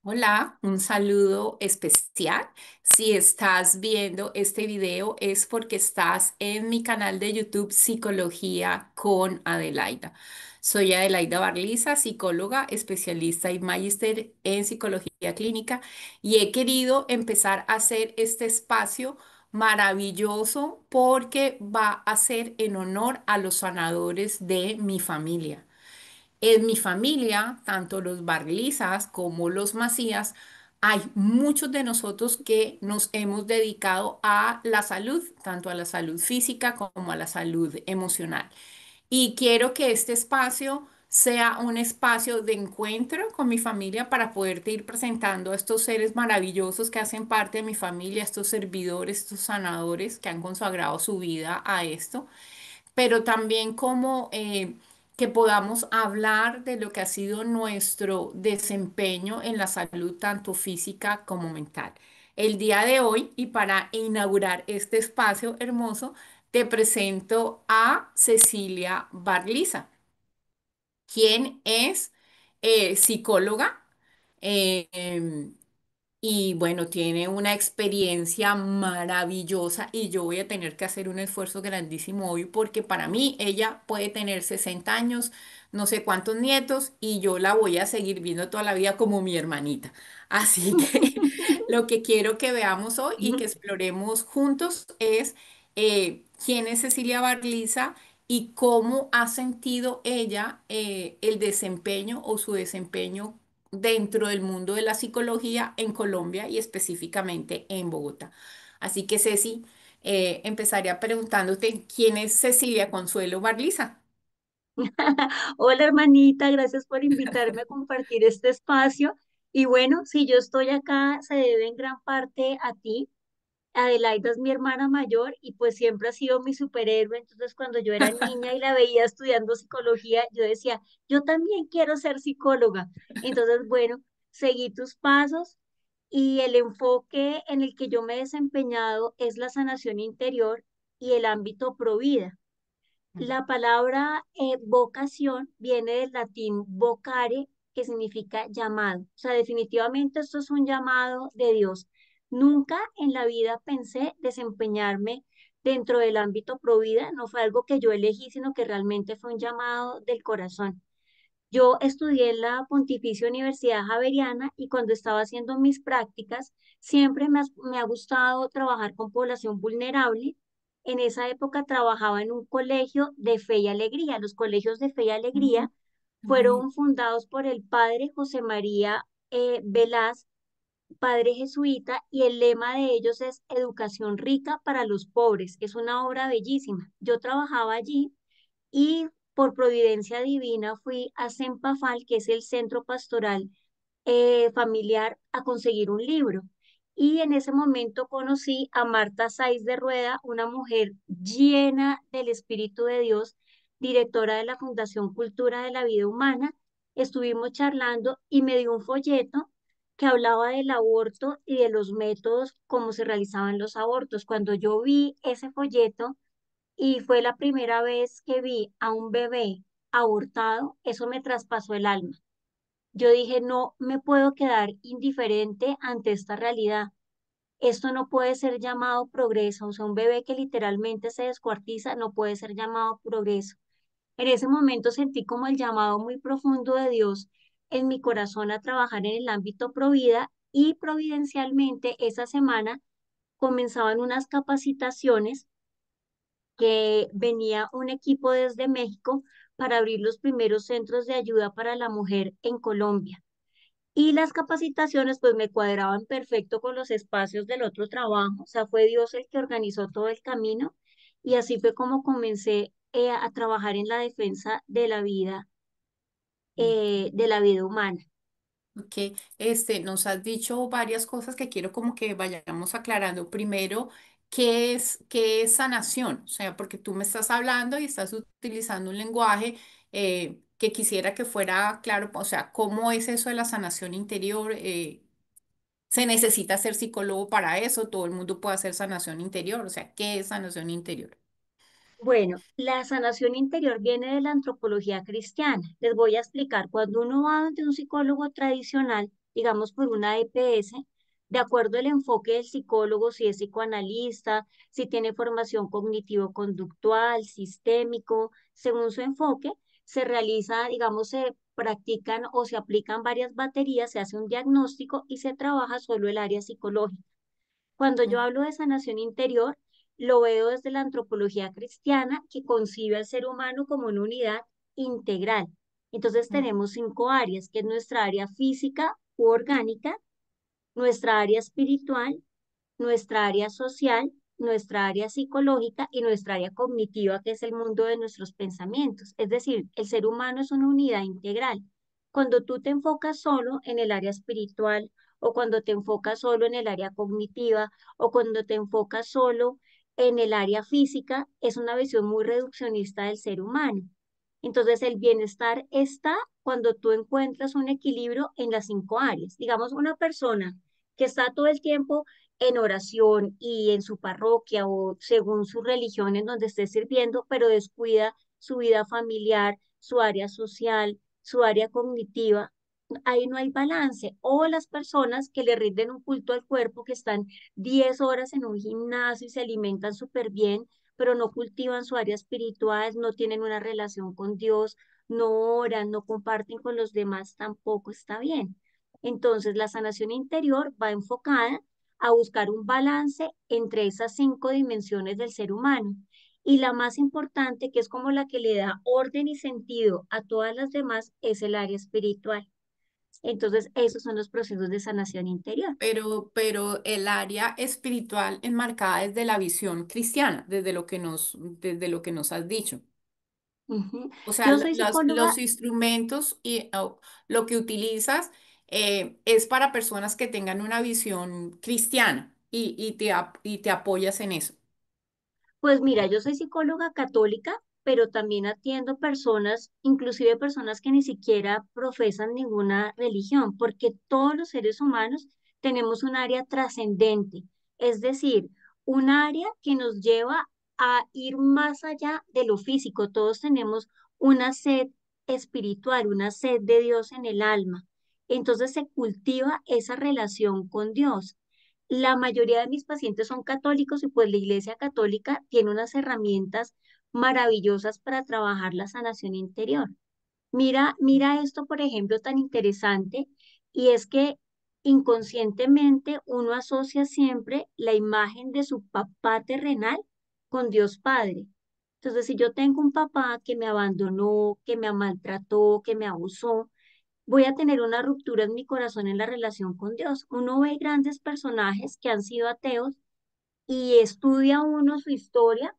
Hola, un saludo especial. Si estás viendo este video es porque estás en mi canal de YouTube Psicología con Adelaida. Soy Adelaida Barliza, psicóloga, especialista y magíster en psicología clínica y he querido empezar a hacer este espacio maravilloso porque va a ser en honor a los sanadores de mi familia. En mi familia, tanto los Barlizas como los Macías, hay muchos de nosotros que nos hemos dedicado a la salud, tanto a la salud física como a la salud emocional. Y quiero que este espacio sea un espacio de encuentro con mi familia para poderte ir presentando a estos seres maravillosos que hacen parte de mi familia, estos servidores, estos sanadores que han consagrado su vida a esto, pero también como que podamos hablar de lo que ha sido nuestro desempeño en la salud, tanto física como mental. El día de hoy, y para inaugurar este espacio hermoso, te presento a Cecilia Barliza, quien es psicóloga. Y bueno, tiene una experiencia maravillosa y yo voy a tener que hacer un esfuerzo grandísimo hoy porque para mí ella puede tener 60 años, no sé cuántos nietos y yo la voy a seguir viendo toda la vida como mi hermanita. Así que lo que quiero que veamos hoy y que exploremos juntos es quién es Cecilia Barliza y cómo ha sentido ella el desempeño o su desempeño dentro del mundo de la psicología en Colombia y específicamente en Bogotá. Así que Ceci, empezaría preguntándote quién es Cecilia Consuelo Barliza. Hola hermanita, gracias por invitarme a compartir este espacio. Y bueno, si yo estoy acá, se debe en gran parte a ti. Adelaida es mi hermana mayor y pues siempre ha sido mi superhéroe. Entonces cuando yo era niña y la veía estudiando psicología, yo decía, yo también quiero ser psicóloga. Entonces, bueno, seguí tus pasos y el enfoque en el que yo me he desempeñado es la sanación interior y el ámbito pro vida. La palabra vocación viene del latín vocare, que significa llamado. O sea, definitivamente esto es un llamado de Dios. Nunca en la vida pensé desempeñarme dentro del ámbito provida, no fue algo que yo elegí, sino que realmente fue un llamado del corazón. Yo estudié en la Pontificia Universidad Javeriana y cuando estaba haciendo mis prácticas, siempre me ha gustado trabajar con población vulnerable. En esa época trabajaba en un colegio de fe y alegría. Los colegios de fe y Mm, alegría qué bonito. fueron fundados por el padre José María Velaz, padre jesuita, y el lema de ellos es Educación rica para los pobres. Es una obra bellísima. Yo trabajaba allí y por providencia divina fui a Sempafal, que es el centro pastoral familiar, a conseguir un libro. Y en ese momento conocí a Marta Saiz de Rueda, una mujer llena del Espíritu de Dios, directora de la Fundación Cultura de la Vida Humana. Estuvimos charlando y me dio un folleto que hablaba del aborto y de los métodos, cómo se realizaban los abortos. Cuando yo vi ese folleto, y fue la primera vez que vi a un bebé abortado, eso me traspasó el alma. Yo dije, no me puedo quedar indiferente ante esta realidad. Esto no puede ser llamado progreso. O sea, un bebé que literalmente se descuartiza no puede ser llamado progreso. En ese momento sentí como el llamado muy profundo de Dios en mi corazón a trabajar en el ámbito provida y providencialmente esa semana comenzaban unas capacitaciones que venía un equipo desde México para abrir los primeros centros de ayuda para la mujer en Colombia. Y las capacitaciones pues me cuadraban perfecto con los espacios del otro trabajo, o sea, fue Dios el que organizó todo el camino y así fue como comencé a trabajar en la defensa de la vida humana. Ok, nos has dicho varias cosas que quiero como que vayamos aclarando. Primero, qué es sanación? O sea, porque tú me estás hablando y estás utilizando un lenguaje que quisiera que fuera claro. O sea, ¿cómo es eso de la sanación interior? ¿Se necesita ser psicólogo para eso? ¿Todo el mundo puede hacer sanación interior? O sea, ¿qué es sanación interior? Bueno, la sanación interior viene de la antropología cristiana. Les voy a explicar, cuando uno va de un psicólogo tradicional, digamos por una EPS, de acuerdo al enfoque del psicólogo, si es psicoanalista, si tiene formación cognitivo-conductual, sistémico, según su enfoque, se realiza, digamos, se practican o se aplican varias baterías, se hace un diagnóstico y se trabaja solo el área psicológica. Cuando yo Mm, hablo de sanación interior, lo veo desde la antropología cristiana que concibe al ser humano como una unidad integral. Entonces mm. tenemos 5 áreas, que es nuestra área física u orgánica, nuestra área espiritual, nuestra área social, nuestra área psicológica y nuestra área cognitiva, que es el mundo de nuestros pensamientos. Es decir, el ser humano es una unidad integral. Cuando tú te enfocas solo en el área espiritual o cuando te enfocas solo en el área cognitiva o cuando te enfocas solo en el área física, es una visión muy reduccionista del ser humano. Entonces, el bienestar está cuando tú encuentras un equilibrio en las 5 áreas. Digamos, una persona que está todo el tiempo en oración y en su parroquia o según su religión en donde esté sirviendo, pero descuida su vida familiar, su área social, su área cognitiva, ahí no hay balance. O las personas que le rinden un culto al cuerpo, que están 10 horas en un gimnasio y se alimentan súper bien, pero no cultivan su área espiritual, no tienen una relación con Dios, no oran, no comparten con los demás, tampoco está bien. Entonces, la sanación interior va enfocada a buscar un balance entre esas 5 dimensiones del ser humano. Y la más importante, que es como la que le da orden y sentido a todas las demás, es el área espiritual. Entonces, esos son los procesos de sanación interior. Pero el área espiritual enmarcada desde la visión cristiana, desde lo que nos has dicho. Ujú. O sea, Yo soy psicóloga. los instrumentos y lo que utilizas es para personas que tengan una visión cristiana y te apoyas en eso. Pues mira, yo soy psicóloga católica, pero también atiendo personas, inclusive personas que ni siquiera profesan ninguna religión, porque todos los seres humanos tenemos un área trascendente, es decir, un área que nos lleva a ir más allá de lo físico. Todos tenemos una sed espiritual, una sed de Dios en el alma. Entonces se cultiva esa relación con Dios. La mayoría de mis pacientes son católicos y pues la Iglesia Católica tiene unas herramientas maravillosas para trabajar la sanación interior. Mira esto, por ejemplo, tan interesante, y es que inconscientemente uno asocia siempre la imagen de su papá terrenal con Dios Padre. Entonces, si yo tengo un papá que me abandonó, que me maltrató, que me abusó, voy a tener una ruptura en mi corazón en la relación con Dios. Uno ve grandes personajes que han sido ateos y estudia uno su historia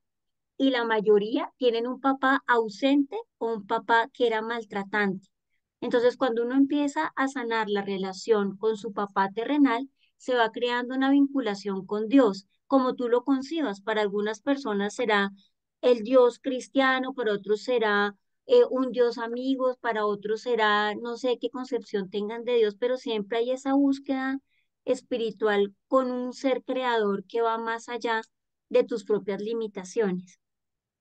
y la mayoría tienen un papá ausente o un papá que era maltratante. Entonces, cuando uno empieza a sanar la relación con su papá terrenal, se va creando una vinculación con Dios, como tú lo concibas. Para algunas personas será el Dios cristiano, para otros será un Dios amigo, para otros será, no sé qué concepción tengan de Dios, pero siempre hay esa búsqueda espiritual con un ser creador que va más allá de tus propias limitaciones.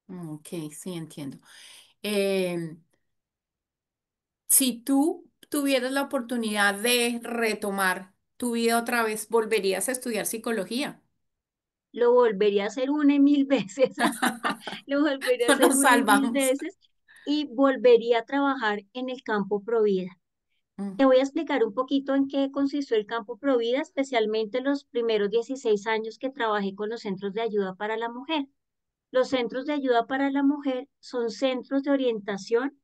Ok, sí, entiendo. Em, si tú tuvieras la oportunidad de retomar tu vida otra vez, ¿volverías a estudiar psicología? Lo volvería a hacer una y mil veces, lo volvería a No hacer nos una y mil salvamos. veces y volvería a trabajar en el campo Provida. Te Mm. voy a explicar un poquito en qué consistió el campo Provida, especialmente los primeros 16 años que trabajé con los centros de ayuda para la mujer. Los centros de ayuda para la mujer son centros de orientación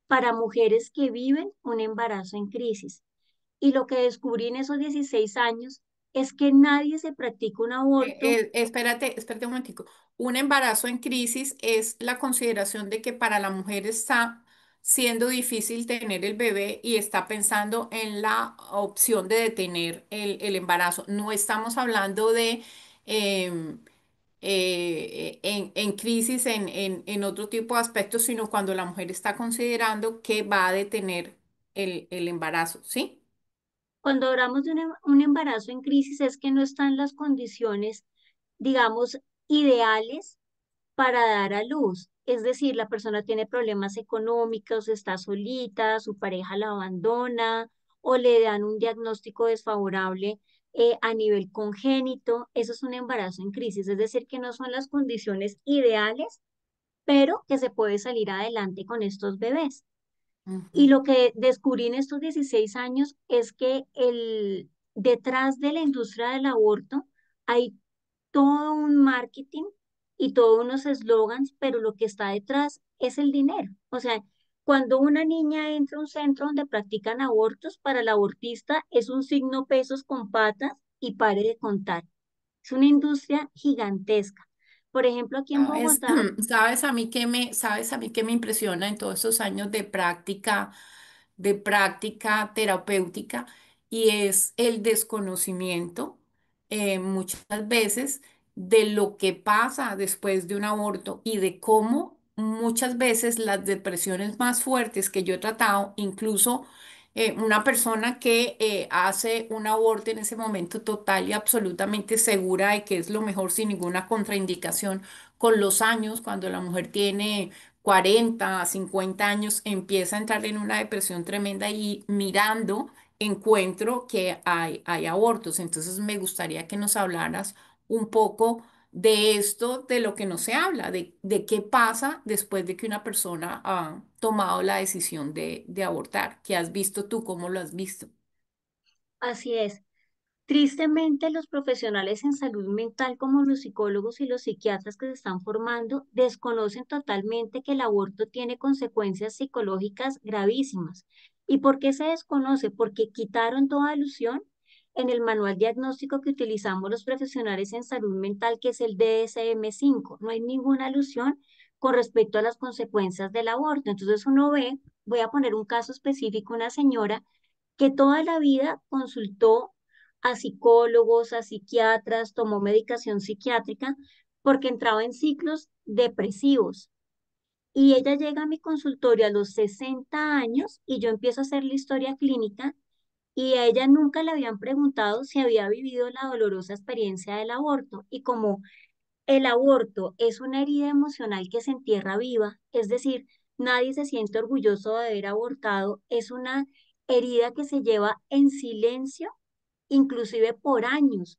para mujeres que viven un embarazo en crisis. Y lo que descubrí en esos 16 años es que nadie se practica un aborto. Espérate un momentico. Un embarazo en crisis es la consideración de que para la mujer está siendo difícil tener el bebé y está pensando en la opción de detener el embarazo. No estamos hablando de em, en crisis en otro tipo de aspectos, sino cuando la mujer está considerando que va a detener el embarazo, ¿sí? Cuando hablamos de un embarazo en crisis es que no están las condiciones, digamos, ideales para dar a luz. Es decir, la persona tiene problemas económicos, está solita, su pareja la abandona o le dan un diagnóstico desfavorable a nivel congénito. Eso es un embarazo en crisis, es decir, que no son las condiciones ideales, pero que se puede salir adelante con estos bebés. Y Ujú. lo que descubrí en estos 16 años es que detrás de la industria del aborto hay todo un marketing y todos unos eslogans, pero lo que está detrás es el dinero. O sea, cuando una niña entra a un centro donde practican abortos, para el abortista es un signo pesos con patas y pare de contar. Es una industria gigantesca. Por ejemplo, aquí en ¿Sabes? Bogotá, ¿Sabes a mí qué me impresiona en todos esos años de práctica terapéutica? Y es el desconocimiento, muchas veces, de lo que pasa después de un aborto y de cómo muchas veces las depresiones más fuertes que yo he tratado, incluso una persona que hace un aborto en ese momento total y absolutamente segura de que es lo mejor sin ninguna contraindicación, con los años, cuando la mujer tiene 40 50 años, empieza a entrar en una depresión tremenda y mirando encuentro que hay abortos. Entonces me gustaría que nos hablaras un poco de esto, de lo que no se habla, de qué pasa después de que una persona ha tomado la decisión de abortar. ¿Qué has visto tú? ¿Cómo lo has visto? así es. Tristemente, los profesionales en salud mental, como los psicólogos y los psiquiatras que se están formando, desconocen totalmente que el aborto tiene consecuencias psicológicas gravísimas. ¿Y por qué se desconoce? Porque quitaron toda alusión en el manual diagnóstico que utilizamos los profesionales en salud mental, que es el DSM-5. No hay ninguna alusión con respecto a las consecuencias del aborto. Entonces uno ve, voy a poner un caso específico, una señora que toda la vida consultó a psicólogos, a psiquiatras, tomó medicación psiquiátrica porque entraba en ciclos depresivos. Y ella llega a mi consultorio a los 60 años y yo empiezo a hacer la historia clínica y a ella nunca le habían preguntado si había vivido la dolorosa experiencia del aborto. Y como el aborto es una herida emocional que se entierra viva, es decir, nadie se siente orgulloso de haber abortado, es una herida que se lleva en silencio, inclusive por años.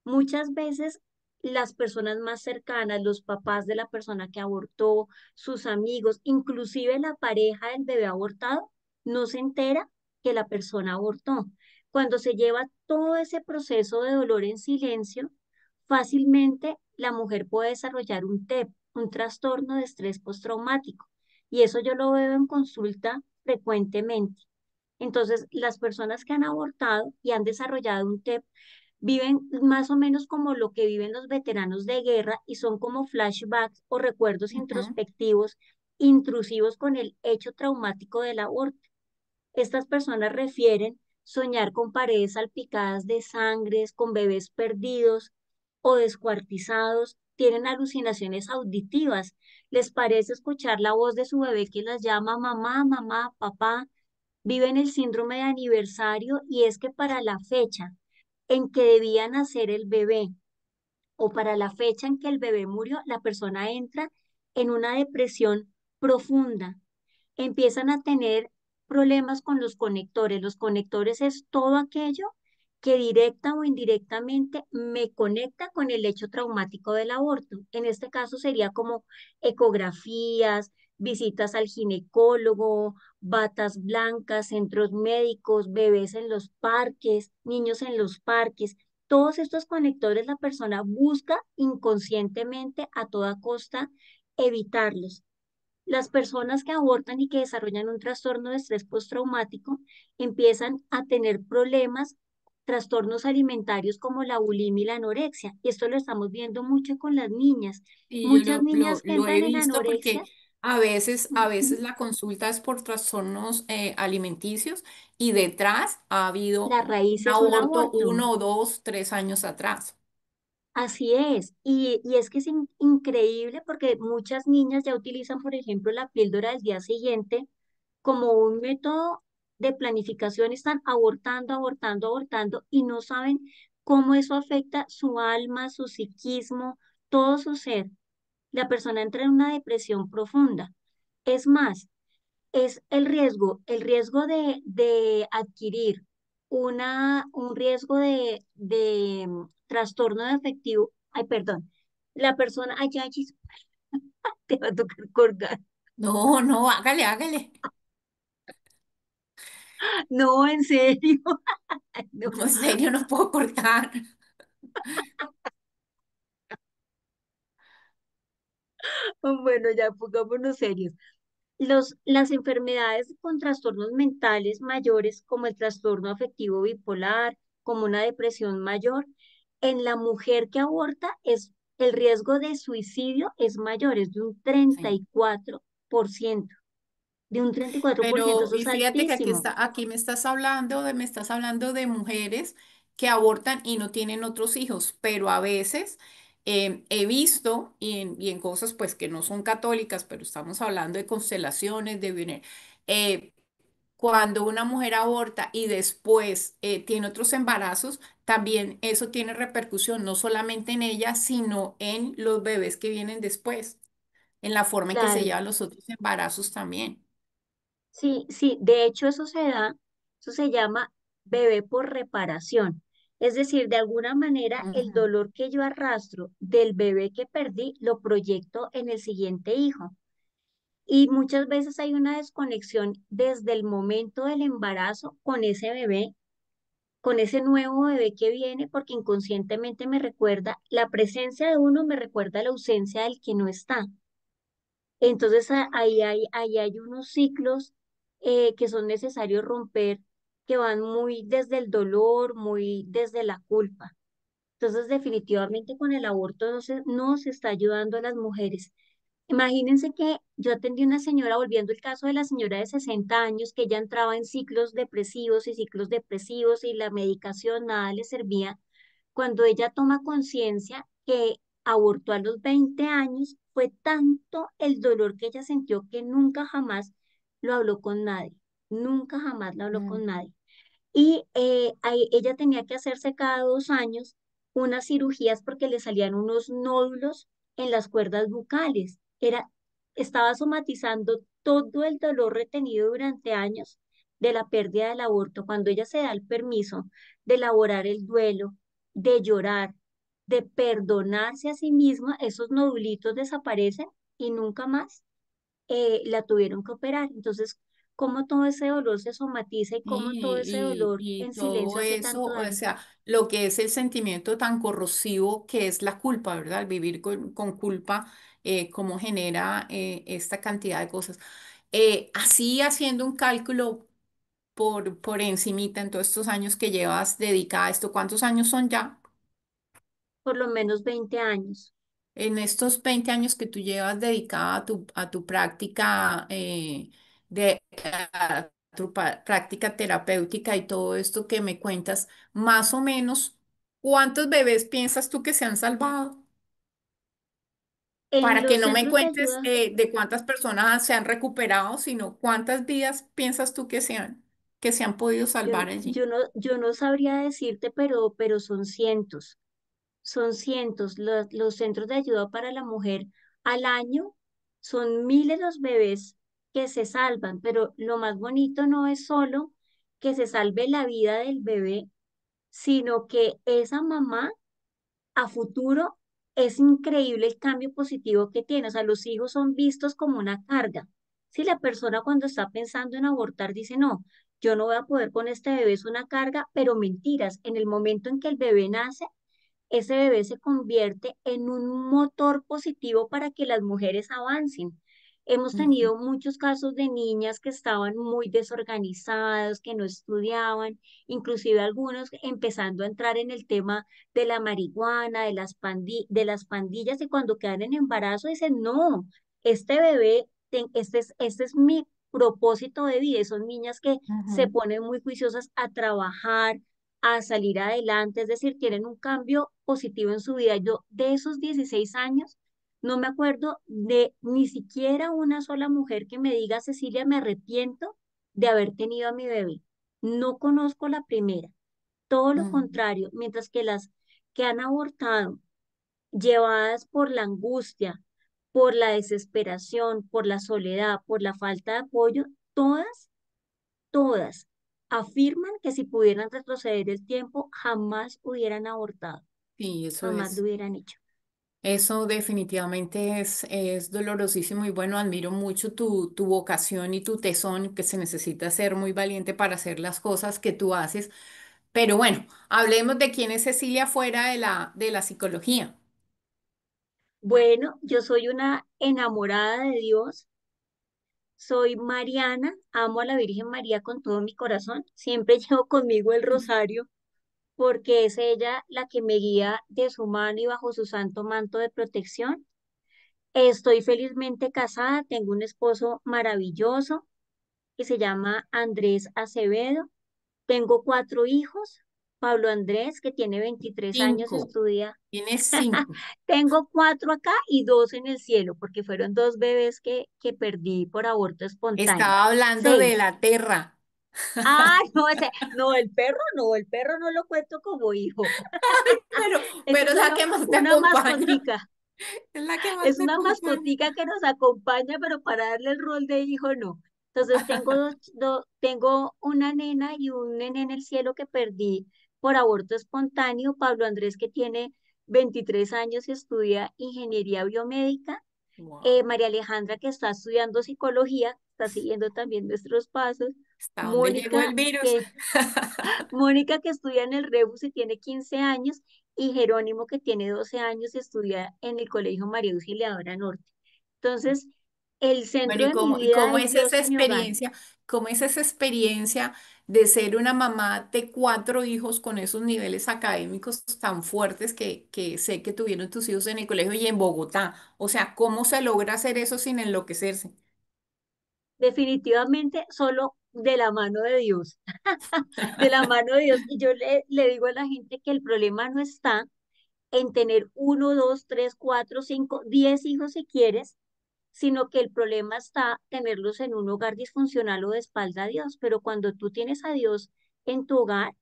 Muchas veces las personas más cercanas, los papás de la persona que abortó, sus amigos, inclusive la pareja del bebé abortado, no se entera que la persona abortó. Cuando se lleva todo ese proceso de dolor en silencio, fácilmente la mujer puede desarrollar un TEP, un trastorno de estrés postraumático. Y eso yo lo veo en consulta frecuentemente. Entonces, las personas que han abortado y han desarrollado un TEP viven más o menos como lo que viven los veteranos de guerra y son como flashbacks o recuerdos Ujú, introspectivos intrusivos con el hecho traumático del aborto. Estas personas refieren soñar con paredes salpicadas de sangres, con bebés perdidos o descuartizados, tienen alucinaciones auditivas, les parece escuchar la voz de su bebé que las llama mamá, mamá, papá, viven el síndrome de aniversario y es que para la fecha en que debía nacer el bebé o para la fecha en que el bebé murió, la persona entra en una depresión profunda, empiezan a tener problemas con los conectores. Los conectores es todo aquello que directa o indirectamente me conecta con el hecho traumático del aborto. En este caso sería como ecografías, visitas al ginecólogo, batas blancas, centros médicos, bebés en los parques, niños en los parques. Todos estos conectores la persona busca inconscientemente a toda costa evitarlos. Las personas que abortan y que desarrollan un trastorno de estrés postraumático empiezan a tener problemas, trastornos alimentarios como la bulimia y la anorexia. Y esto lo estamos viendo mucho con las niñas. y yo Muchas niñas que lo he entran en visto anorexia, porque a ujú, veces la consulta es por trastornos alimenticios y detrás ha habido la raíz un es un aborto aborto. 1, 2, 3 años atrás. Así es. Y es que es increíble porque muchas niñas ya utilizan, por ejemplo, la píldora del día siguiente como un método de planificación, están abortando, abortando, abortando y no saben cómo eso afecta su alma, su psiquismo, todo su ser. La persona entra en una depresión profunda. Es más, es el riesgo de adquirir un riesgo de trastorno de afectivo. Ay, perdón, la persona, ay, ya, te va a tocar colgar. No, no, hágale, hágale. No, en serio, no. No, en serio, no puedo cortar. Bueno, ya pongámonos serios. Las enfermedades con trastornos mentales mayores, como el trastorno afectivo bipolar, como una depresión mayor, en la mujer que aborta el riesgo de suicidio es mayor, es de un treinta Sí. y cuatro por ciento, de un 34%, Pero, eso y es fíjate que altísimo. aquí me estás hablando de mujeres que abortan y no tienen otros hijos, pero a veces he visto y en cosas pues que no son católicas, pero estamos hablando de constelaciones, de eh, cuando una mujer aborta y después tiene otros embarazos, también eso tiene repercusión no solamente en ella, sino en los bebés que vienen después, en la forma en que se Claro, llevan los otros embarazos también. sí, sí, de hecho eso se llama bebé por reparación. Es decir, de alguna manera el Ujú. dolor que yo arrastro del bebé que perdí lo proyecto en el siguiente hijo. Y muchas veces hay una desconexión desde el momento del embarazo con ese bebé, con ese nuevo bebé que viene, porque inconscientemente me recuerda, la presencia de uno me recuerda la ausencia del que no está. Entonces ahí hay unos ciclos que son necesarios romper, que van muy desde el dolor, muy desde la culpa. Entonces definitivamente con el aborto no se está ayudando a las mujeres. Imagínense que yo atendí una señora, volviendo el caso de la señora de 60 años, que ella entraba en ciclos depresivos y la medicación nada le servía. Cuando ella toma conciencia que abortó a los 20 años, fue tanto el dolor que ella sintió que nunca jamás lo habló con nadie, nunca jamás lo habló con Mm. nadie. Y ella tenía que hacerse cada 2 años unas cirugías porque le salían unos nódulos en las cuerdas bucales. Estaba somatizando todo el dolor retenido durante años de la pérdida del aborto. Cuando ella se da el permiso de elaborar el duelo, de llorar, de perdonarse a sí misma, esos nodulitos desaparecen y nunca más la tuvieron que operar. Entonces, cómo todo ese dolor se somatiza y cómo todo ese dolor Y en silencio todo hace eso, tanto o daño. sea, lo que es el sentimiento tan corrosivo que es la culpa, ¿verdad? El vivir con culpa, cómo genera esta cantidad de cosas. Así haciendo un cálculo por encimita en todos estos años que llevas dedicada a esto, ¿cuántos años son ya? Por lo menos 20 años. En estos 20 años que tú llevas dedicada a tu práctica a tu práctica terapéutica y todo esto que me cuentas, más o menos, ¿cuántos bebés piensas tú que se han salvado? En Para que los no me centros de cuentes ayuda, de cuántas personas se han recuperado, sino cuántas vidas piensas tú que se han podido salvar allí. yo no sabría decirte, pero son cientos. Los centros de ayuda para la mujer al año son miles los bebés que se salvan, pero lo más bonito no es solo que se salve la vida del bebé, sino que esa mamá a futuro es increíble el cambio positivo que tiene. O sea, los hijos son vistos como una carga. Si la persona cuando está pensando en abortar dice, no, yo no voy a poder con este bebé, es una carga, pero mentiras, en el momento en que el bebé nace, ese bebé se convierte en un motor positivo para que las mujeres avancen. Hemos Ujú, tenido muchos casos de niñas que estaban muy desorganizadas, que no estudiaban, inclusive algunos empezando a entrar en el tema de la marihuana, de las pandillas, y cuando quedan en embarazo dicen, no, este bebé, este es mi propósito de vida. Y son niñas que se ujú, ponen muy juiciosas a trabajar, a salir adelante, es decir, tienen un cambio positivo en su vida. Yo de esos 16 años no me acuerdo de ni siquiera una sola mujer que me diga, Cecilia, me arrepiento de haber tenido a mi bebé. No conozco la primera. Todo lo ujú, contrario, mientras que las que han abortado, llevadas por la angustia, por la desesperación, por la soledad, por la falta de apoyo, todas, todas afirman que si pudieran retroceder el tiempo, jamás hubieran abortado, Sí, eso jamás lo es. hubieran hecho. Eso definitivamente es dolorosísimo y bueno, admiro mucho tu vocación y tu tesón, que se necesita ser muy valiente para hacer las cosas que tú haces. Pero bueno, hablemos de quién es Cecilia fuera de la psicología. Bueno, yo soy una enamorada de Dios, soy mariana, amo a la Virgen María con todo mi corazón, siempre llevo conmigo el rosario porque es ella la que me guía de su mano y bajo su santo manto de protección. Estoy felizmente casada, tengo un esposo maravilloso que se llama Andrés Acevedo. Tengo cuatro hijos. Pablo Andrés, que tiene 23 años, Cinco. estudia. Tienes cinco. Tengo cuatro acá y dos en el cielo, porque fueron dos bebés que perdí por aborto espontáneo. Estaba hablando de Seis. la Terra. Ah, no, no, el perro no lo cuento como hijo. Pero, Ese pero es es la solo que más te una acompaña. mascotica. Es la que más Es te una acompaña. mascotica que nos acompaña, pero para darle el rol de hijo no. Entonces tengo una nena y un nene en el cielo que perdí por aborto espontáneo. Pablo Andrés, que tiene 23 años y estudia ingeniería biomédica. Wow. María Alejandra, que está estudiando psicología, está siguiendo también nuestros pasos. ¿Hasta dónde llegó el Mónica, virus? que Mónica, que estudia en el Rebus y tiene 15 años, y Jerónimo, que tiene 12 años y estudia en el Colegio María Auxiliadora Norte. Entonces, el Bueno, centro de mi y vida cómo es es Dios esa y mi hogar. experiencia? ¿Cómo es esa experiencia de ser una mamá de cuatro hijos con esos niveles académicos tan fuertes que sé que tuvieron tus hijos en el colegio y en Bogotá? O sea, ¿cómo se logra hacer eso sin enloquecerse? Definitivamente solo de la mano de Dios, de la mano de Dios. Y yo le digo a la gente que el problema no está en tener uno, dos, tres, cuatro, cinco, 10 hijos si quieres, sino que el problema está tenerlos en un hogar disfuncional o de espalda a Dios. Pero cuando tú tienes a Dios en tu hogar,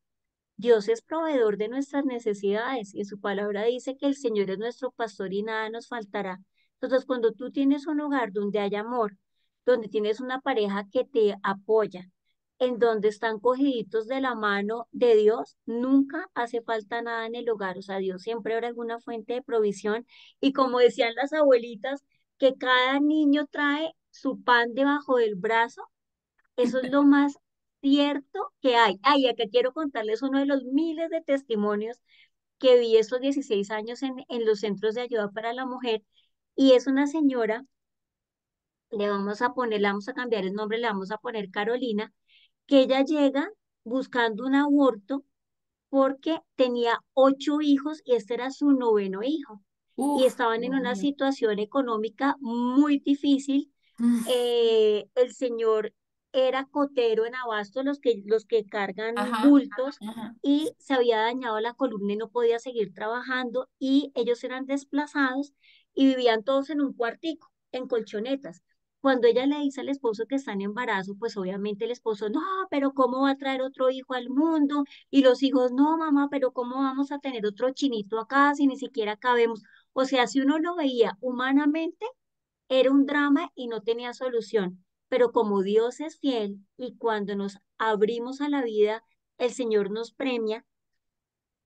Dios es proveedor de nuestras necesidades y en su palabra dice que el Señor es nuestro pastor y nada nos faltará. Entonces, cuando tú tienes un hogar donde hay amor, donde tienes una pareja que te apoya, en donde están cogiditos de la mano de Dios, nunca hace falta nada en el hogar. O sea, Dios siempre habrá alguna fuente de provisión. Y como decían las abuelitas, que cada niño trae su pan debajo del brazo, eso es lo más cierto que hay. Ay, acá quiero contarles uno de los miles de testimonios que vi estos 16 años en los centros de ayuda para la mujer. Y es una señora, le vamos a cambiar el nombre, le vamos a poner Carolina, que ella llega buscando un aborto porque tenía 8 hijos y este era su noveno hijo. Y Uf, estaban en Dios una mío. situación económica muy difícil. Mm, El señor era cotero en Abasto, los que cargan ajá, bultos, ajá. y se había dañado la columna y no podía seguir trabajando, y ellos eran desplazados y vivían todos en un cuartico, en colchonetas. Cuando ella le dice al esposo que está en embarazo, pues obviamente el esposo, no, pero ¿cómo va a traer otro hijo al mundo? Y los hijos, no, mamá, pero ¿cómo vamos a tener otro chinito acá si ni siquiera cabemos? O sea, si uno lo veía humanamente, era un drama y no tenía solución. Pero como Dios es fiel y cuando nos abrimos a la vida, el Señor nos premia,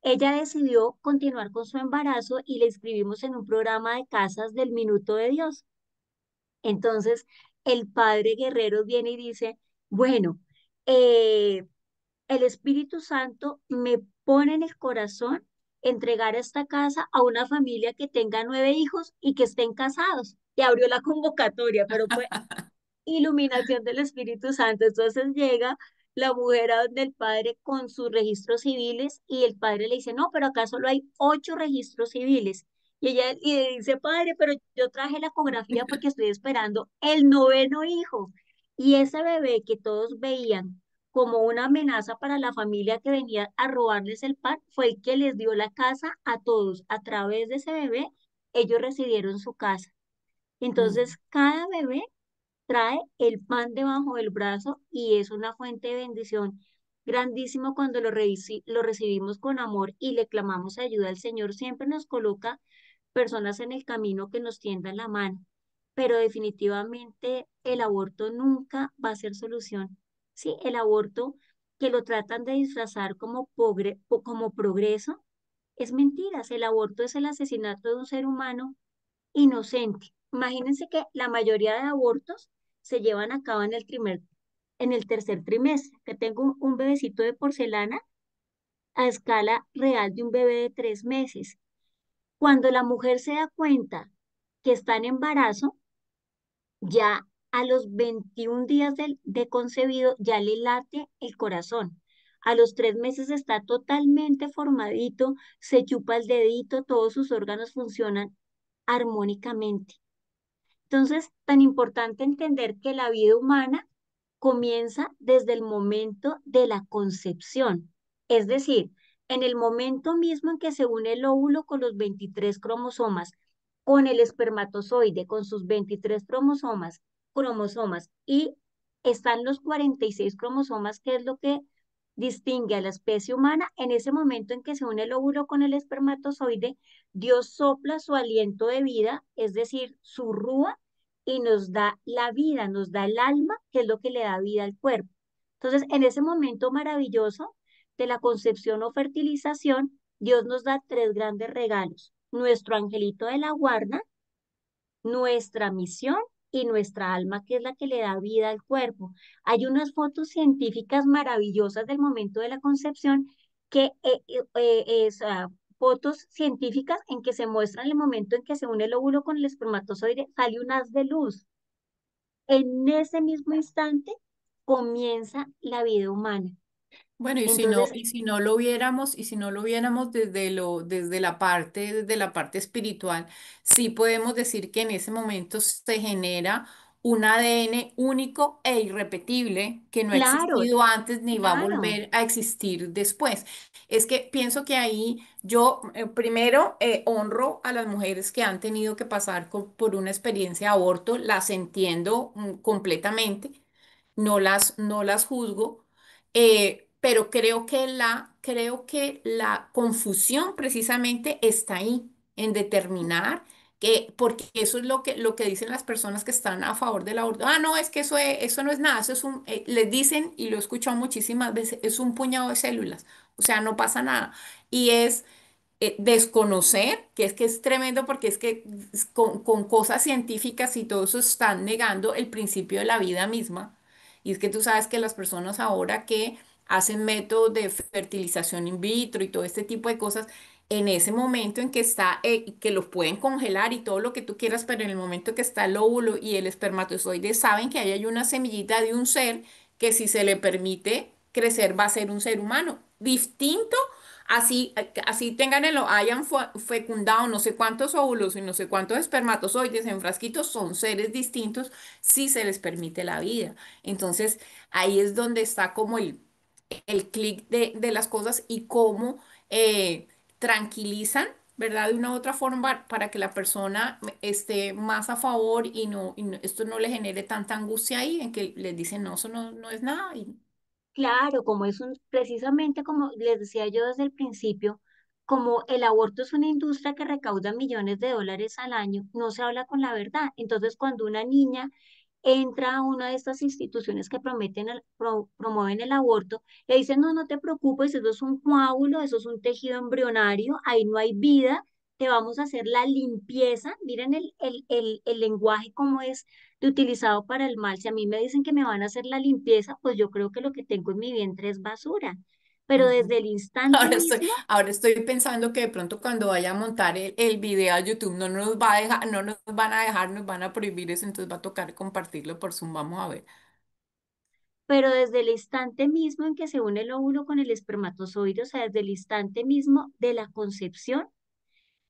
ella decidió continuar con su embarazo y le inscribimos en un programa de casas del Minuto de Dios. Entonces, el padre Guerrero viene y dice, bueno, eh, el Espíritu Santo me pone en el corazón entregar esta casa a una familia que tenga 9 hijos y que estén casados. Y abrió la convocatoria, pero fue iluminación del Espíritu Santo. Entonces llega la mujer a donde el padre con sus registros civiles y el padre le dice, no, pero acá solo hay 8 registros civiles. Y ella y le dice, padre, pero yo traje la ecografía porque estoy esperando el noveno hijo. Y ese bebé que todos veían como una amenaza para la familia que venía a robarles el pan, fue el que les dio la casa a todos. A través de ese bebé, ellos recibieron su casa. Mm. Entonces, cada bebé trae el pan debajo del brazo y es una fuente de bendición grandísimo cuando lo recibimos con amor y le clamamos ayuda al Señor. Siempre nos coloca personas en el camino que nos tiendan la mano. pero definitivamente el aborto nunca va a ser solución. Sí, el aborto que lo tratan de disfrazar como, como progreso es mentiras. El aborto es el asesinato de un ser humano inocente. Imagínense que la mayoría de abortos se llevan a cabo en el tercer trimestre, que tengo un bebecito de porcelana a escala real de un bebé de 3 meses. Cuando la mujer se da cuenta que está en embarazo, ya a los 21 días de concebido ya le late el corazón. A los 3 meses está totalmente formadito, se chupa el dedito, todos sus órganos funcionan armónicamente. Entonces, tan importante entender que la vida humana comienza desde el momento de la concepción. Es decir, en el momento mismo en que se une el óvulo con los 23 cromosomas, con el espermatozoide, con sus 23 cromosomas, y están los 46 cromosomas, que es lo que distingue a la especie humana, en ese momento en que se une el óvulo con el espermatozoide, Dios sopla su aliento de vida, es decir, su rúa, y nos da la vida, nos da el alma, que es lo que le da vida al cuerpo. Entonces, en ese momento maravilloso de la concepción o fertilización, Dios nos da tres grandes regalos: nuestro angelito de la guarda, nuestra misión y nuestra alma, que es la que le da vida al cuerpo. Hay unas fotos científicas maravillosas del momento de la concepción que fotos científicas en que se muestran el momento en que se une el óvulo con el espermatozoide, sale un haz de luz. En ese mismo instante comienza la vida humana. Bueno, Entonces, y si no lo viéramos, y si no lo viéramos desde la parte espiritual, sí podemos decir que en ese momento se genera un ADN único e irrepetible que no ha claro, existido antes ni va a claro. volver a existir después. Es que pienso que ahí yo primero honro a las mujeres que han tenido que pasar por una experiencia de aborto, las entiendo completamente, no las juzgo, pero creo que la confusión precisamente está ahí, en determinar que, porque eso es lo que dicen las personas que están a favor del aborto. Ah, no, es que eso no es nada, eso es les dicen, y lo he escuchado muchísimas veces, es un puñado de células, o sea, no pasa nada. Y es desconocer, que es tremendo porque es que con cosas científicas y todo eso están negando el principio de la vida misma. Y es que tú sabes que las personas ahora que hacen métodos de fertilización in vitro y todo este tipo de cosas, en ese momento en que está, que los pueden congelar y todo lo que tú quieras, pero en el momento que está el óvulo y el espermatozoide, saben que ahí hay una semillita de un ser que si se le permite crecer va a ser un ser humano distinto. Así, así hayan fecundado no sé cuántos óvulos y no sé cuántos espermatozoides en frasquitos, son seres distintos si se les permite la vida. Entonces, ahí es donde está como el clic de las cosas y cómo tranquilizan, ¿verdad? De una u otra forma para que la persona esté más a favor y esto no le genere tanta angustia ahí en que les dicen, no, eso no es nada. claro, como es precisamente como les decía yo desde el principio, como el aborto es una industria que recauda millones de dólares al año, no se habla con la verdad. Entonces, cuando una niña entra a una de estas instituciones que promueven el aborto, le dicen, no, no te preocupes, eso es un coágulo, eso es un tejido embrionario, ahí no hay vida, te vamos a hacer la limpieza. Miren el lenguaje como es de utilizado para el mal. Si a mí me dicen que me van a hacer la limpieza, pues yo creo que lo que tengo en mi vientre es basura. Pero desde Ujú. el instante mismo, Ahora estoy pensando que de pronto cuando vaya a montar el video a YouTube no nos va a dejar, no nos van a dejar, nos van a prohibir eso, entonces va a tocar compartirlo por Zoom, vamos a ver. pero desde el instante mismo en que se une el óvulo con el espermatozoide, o sea, desde el instante mismo de la concepción,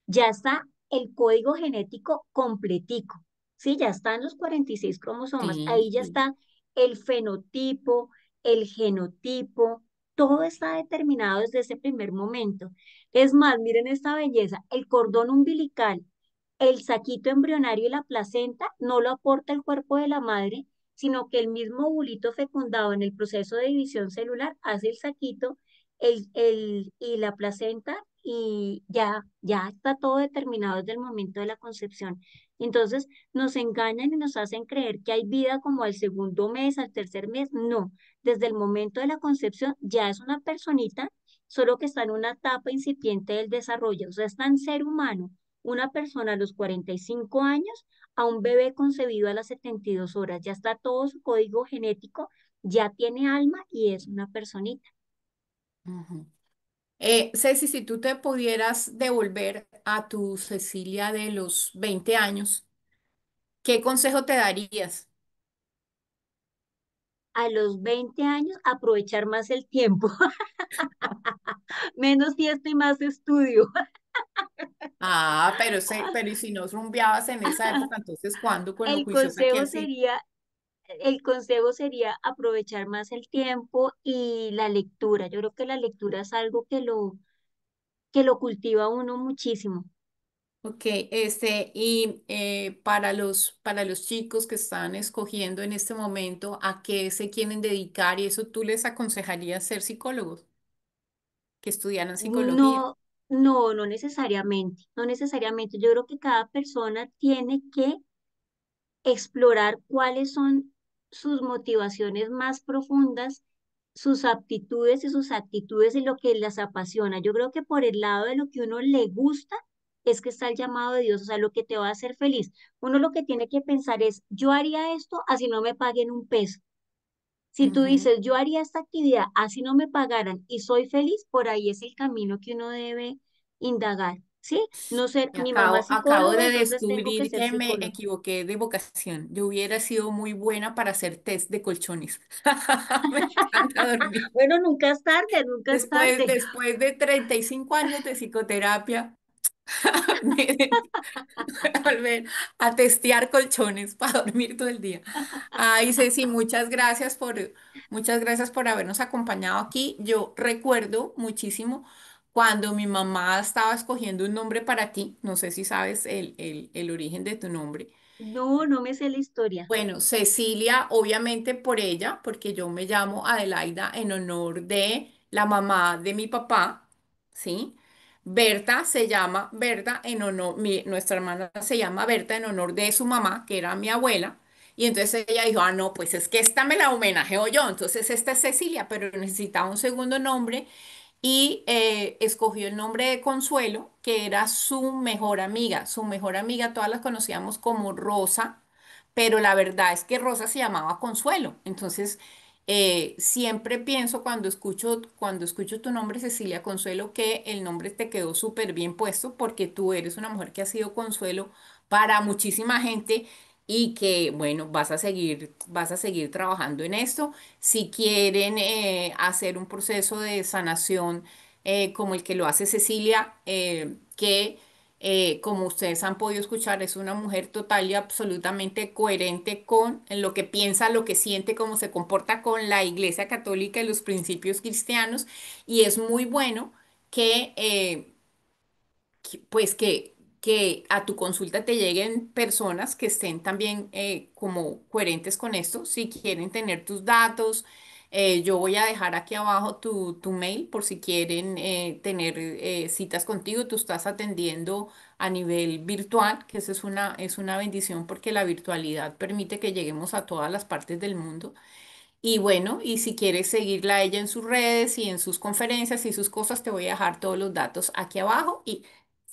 ya está el código genético completico, ¿sí? Ya están los 46 cromosomas, Sí, ahí ya sí. está el fenotipo, el genotipo, todo está determinado desde ese primer momento. Es más, miren esta belleza, el cordón umbilical, el saquito embrionario y la placenta no lo aporta el cuerpo de la madre, sino que el mismo ovulito fecundado en el proceso de división celular hace el saquito y la placenta y ya está todo determinado desde el momento de la concepción. Entonces nos engañan y nos hacen creer que hay vida como al segundo mes, al tercer mes. No, desde el momento de la concepción ya es una personita, solo que está en una etapa incipiente del desarrollo. O sea, es tan ser humano, una persona a los 45 años, a un bebé concebido a las 72 horas. Ya está todo su código genético, ya tiene alma y es una personita. Ujú. Ceci, si tú te pudieras devolver a tu Cecilia de los 20 años, ¿qué consejo te darías? A los 20 años, aprovechar más el tiempo, menos fiesta y más estudio. Ah, pero ¿y si no rumbeabas en esa época, entonces cuándo con lo El juiciosa que consejo así? sería, el consejo sería aprovechar más el tiempo y la lectura. Yo creo que la lectura es algo que lo cultiva a uno muchísimo. Ok, y para los chicos que están escogiendo en este momento a qué se quieren dedicar y eso, ¿tú les aconsejarías ser psicólogos, que estudiaran psicología? No, no necesariamente, no necesariamente. Yo creo que cada persona tiene que explorar cuáles son sus motivaciones más profundas, sus aptitudes y sus actitudes y lo que las apasiona. Yo creo que por el lado de lo que uno le gusta es que está el llamado de Dios, o sea, lo que te va a hacer feliz. Uno lo que tiene que pensar es, yo haría esto así no me paguen un peso. Si tú Ujú. dices, yo haría esta actividad así no me pagaran y soy feliz, por ahí es el camino que uno debe indagar, ¿sí? No ser, Y mi mamá es acabo psicóloga, de entonces tengo que descubrir ser que me psicóloga. equivoqué de vocación. Yo hubiera sido muy buena para hacer test de colchones. Me encanta dormir. Bueno, nunca es tarde, nunca es tarde. Después de 35 años de psicoterapia, me volver a testear colchones para dormir todo el día. Ay, Ceci, muchas gracias por habernos acompañado aquí. Yo recuerdo muchísimo cuando mi mamá estaba escogiendo un nombre para ti. No sé si sabes el origen de tu nombre. No, no me sé la historia. Bueno, Cecilia, obviamente por ella, porque yo me llamo Adelaida en honor de la mamá de mi papá, ¿sí? Berta se llama Berta en honor, nuestra hermana se llama Berta en honor de su mamá, que era mi abuela. Y entonces ella dijo, ah, no, pues es que esta me la homenajeo yo, entonces esta es Cecilia, pero necesitaba un segundo nombre y escogió el nombre de Consuelo, que era su mejor amiga. Su mejor amiga, todas las conocíamos como Rosa, pero la verdad es que Rosa se llamaba Consuelo. Entonces, siempre pienso cuando escucho tu nombre, Cecilia Consuelo, que el nombre te quedó súper bien puesto porque tú eres una mujer que ha sido consuelo para muchísima gente y que, bueno, vas a seguir trabajando en esto. Si quieren hacer un proceso de sanación como el que lo hace Cecilia, que como ustedes han podido escuchar, es una mujer total y absolutamente coherente con lo que piensa, lo que siente, cómo se comporta con la Iglesia Católica y los principios cristianos. Y es muy bueno que pues que a tu consulta te lleguen personas que estén también como coherentes con esto. Si quieren tener tus datos, yo voy a dejar aquí abajo tu mail por si quieren tener citas contigo. Tú estás atendiendo a nivel virtual, que eso es una bendición porque la virtualidad permite que lleguemos a todas las partes del mundo. Y bueno, y si quieres seguirla a ella en sus redes y en sus conferencias y sus cosas, te voy a dejar todos los datos aquí abajo. Y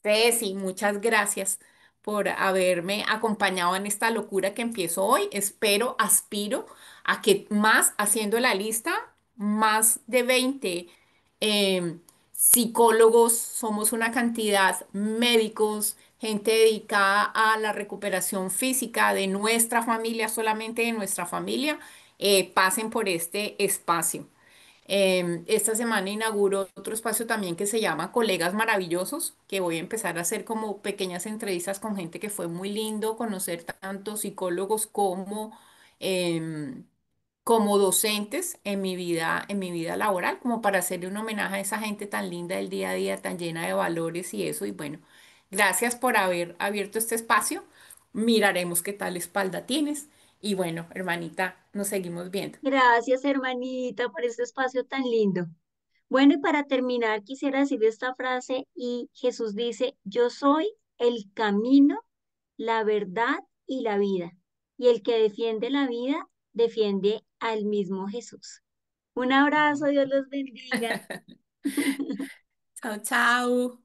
Ceci, muchas gracias por haberme acompañado en esta locura que empiezo hoy. Espero, aspiro a que más haciendo la lista, más de 20 psicólogos, somos una cantidad, médicos, gente dedicada a la recuperación física de nuestra familia, solamente de nuestra familia pasen por este espacio. Esta semana inauguro otro espacio también que se llama Colegas Maravillosos, que voy a empezar a hacer como pequeñas entrevistas con gente que fue muy lindo conocer tanto psicólogos em, como docentes en mi vida laboral, como para hacerle un homenaje a esa gente tan linda del día a día, tan llena de valores y eso. Y bueno, gracias por haber abierto este espacio. Miraremos qué tal espalda tienes. Y bueno, hermanita, nos seguimos viendo. Gracias, hermanita, por este espacio tan lindo. Bueno, y para terminar, quisiera decir esta frase y Jesús dice, yo soy el camino, la verdad y la vida. Y el que defiende la vida, defiende al mismo Jesús. Un abrazo, Dios los bendiga. Chao, chao.